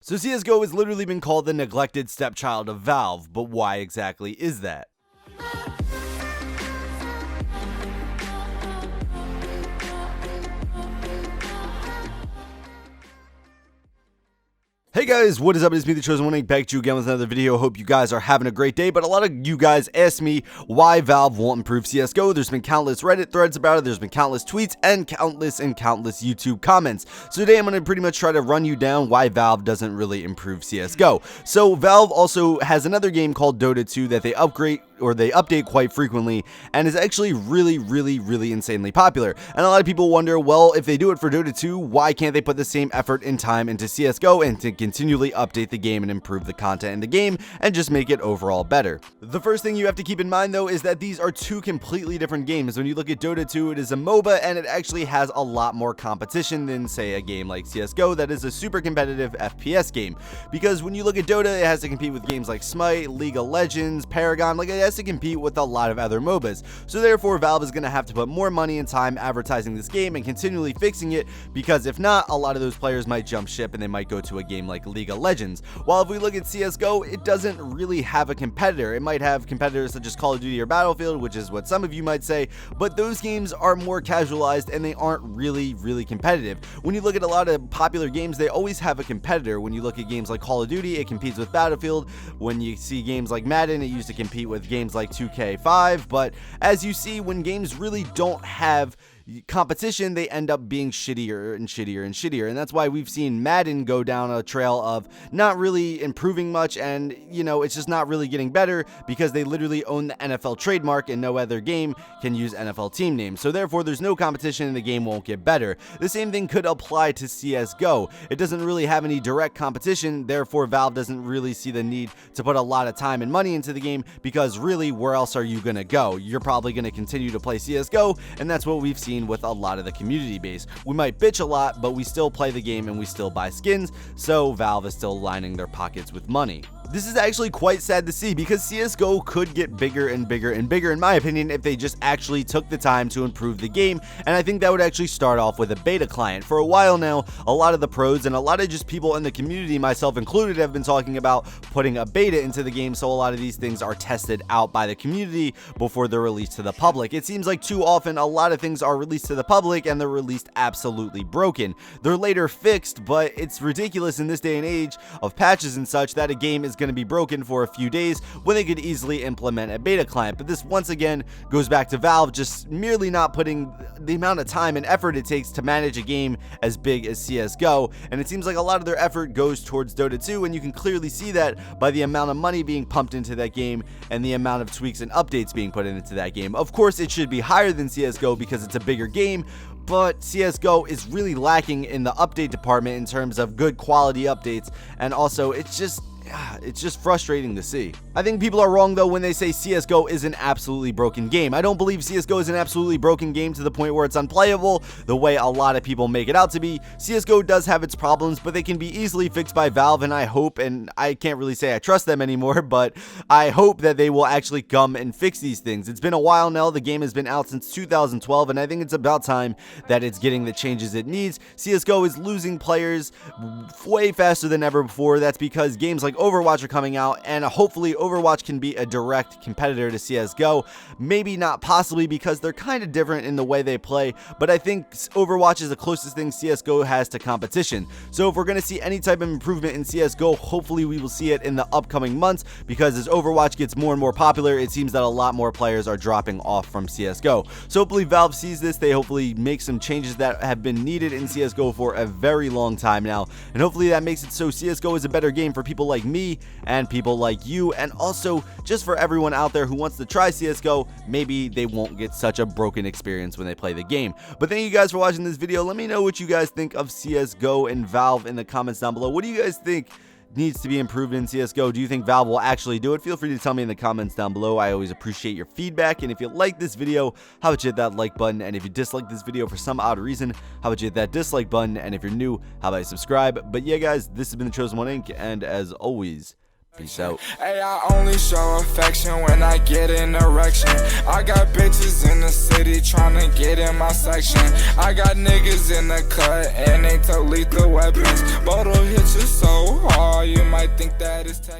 So CSGO has literally been called the neglected stepchild of Valve, but why exactly is that? Hey guys, what is up? It's me, the Chosen One, back to you again with another video. Hope you guys are having a great day, but a lot of you guys asked me why Valve won't improve CSGO. There's been countless Reddit threads about it, there's been countless tweets, and countless YouTube comments. So today I'm going to pretty much try to run you down why Valve doesn't really improve CSGO. So Valve also has another game called Dota 2 that they update quite frequently, and is actually really insanely popular. And a lot of people wonder, well, if they do it for Dota 2, why can't they put the same effort and time into CSGO and to continually update the game and improve the content in the game and just make it overall better? The first thing you have to keep in mind, though, is that these are two completely different games. When you look at Dota 2, it is a MOBA, and it actually has a lot more competition than, say, a game like CSGO that is a super competitive FPS game. Because when you look at Dota, it has to compete with games like Smite, League of Legends, Paragon, like it has to compete with a lot of other MOBAs. So therefore, Valve is going to have to put more money and time advertising this game and continually fixing it, because if not, a lot of those players might jump ship and they might go to a game like League of Legends. While if we look at CSGO, it doesn't really have a competitor. It might have competitors such as Call of Duty or Battlefield, which is what some of you might say, but those games are more casualized and they aren't really competitive. When you look at a lot of popular games, they always have a competitor. When you look at games like Call of Duty, it competes with Battlefield. When you see games like Madden, it used to compete with games like 2K5, but as you see, when games really don't have competition, they end up being shittier and shittier, and that's why we've seen Madden go down a trail of not really improving much, and it's just not really getting better because they literally own the NFL trademark and no other game can use NFL team names. So therefore, there's no competition and the game won't get better. The same thing could apply to CSGO. It doesn't really have any direct competition, therefore Valve doesn't really see the need to put a lot of time and money into the game, because really, where else are you gonna go? You're probably gonna continue to play CSGO, and that's what we've seen with a lot of the community base. We might bitch a lot, but we still play the game and we still buy skins, so Valve is still lining their pockets with money. This is actually quite sad to see, because CSGO could get bigger and bigger in my opinion if they just actually took the time to improve the game, and I think that would actually start off with a beta client. For a while now, a lot of the pros and a lot of just people in the community, myself included, have been talking about putting a beta into the game, so a lot of these things are tested out by the community before they're released to the public. It seems like too often a lot of things are released to the public and they're released absolutely broken. They're later fixed, but it's ridiculous in this day and age of patches and such that a game is going to be broken for a few days when they could easily implement a beta client. But this once again goes back to Valve just merely not putting the amount of time and effort it takes to manage a game as big as CSGO, and it seems like a lot of their effort goes towards Dota 2, and you can clearly see that by the amount of money being pumped into that game and the amount of tweaks and updates being put into that game. Of course, it should be higher than CSGO because it's a bigger game, but CSGO is really lacking in the update department in terms of good quality updates, and also it's just frustrating to see. I think people are wrong though when they say CSGO is an absolutely broken game. I don't believe CSGO is an absolutely broken game to the point where it's unplayable the way a lot of people make it out to be. CSGO does have its problems, but they can be easily fixed by Valve, and I hope, and I can't really say I trust them anymore, but I hope that they will actually come and fix these things. It's been a while now. The game has been out since 2012, and I think it's about time that it's getting the changes it needs. CSGO is losing players way faster than ever before. That's because games like Overwatch are coming out, and hopefully Overwatch can be a direct competitor to CSGO. Maybe not possibly, because they're kind of different in the way they play, but I think Overwatch is the closest thing CSGO has to competition. So if we're going to see any type of improvement in CSGO, hopefully we will see it in the upcoming months, because as Overwatch gets more and more popular, it seems that a lot more players are dropping off from CSGO. So hopefully Valve sees this, they hopefully make some changes that have been needed in CSGO for a very long time now, and hopefully that makes it so CSGO is a better game for people like me and people like you, and also just for everyone out there who wants to try CSGO. Maybe they won't get such a broken experience when they play the game. But thank you guys for watching this video. Let me know what you guys think of CSGO and Valve in the comments down below. What do you guys think needs to be improved in CSGO? Do you think Valve will actually do it? Feel free to tell me in the comments down below. I always appreciate your feedback, and if you like this video, how about you hit that like button, and if you dislike this video for some odd reason, how about you hit that dislike button, and if you're new, how about you subscribe? But yeah guys, this has been the Chosen One Inc., and as always, peace out. Hey, I only show affection when I get an erection. I got bitches in the city tryna get in my section. I got niggas in the cut and they took lethal weapons. Bodo hit you so hard. might think that it's tech.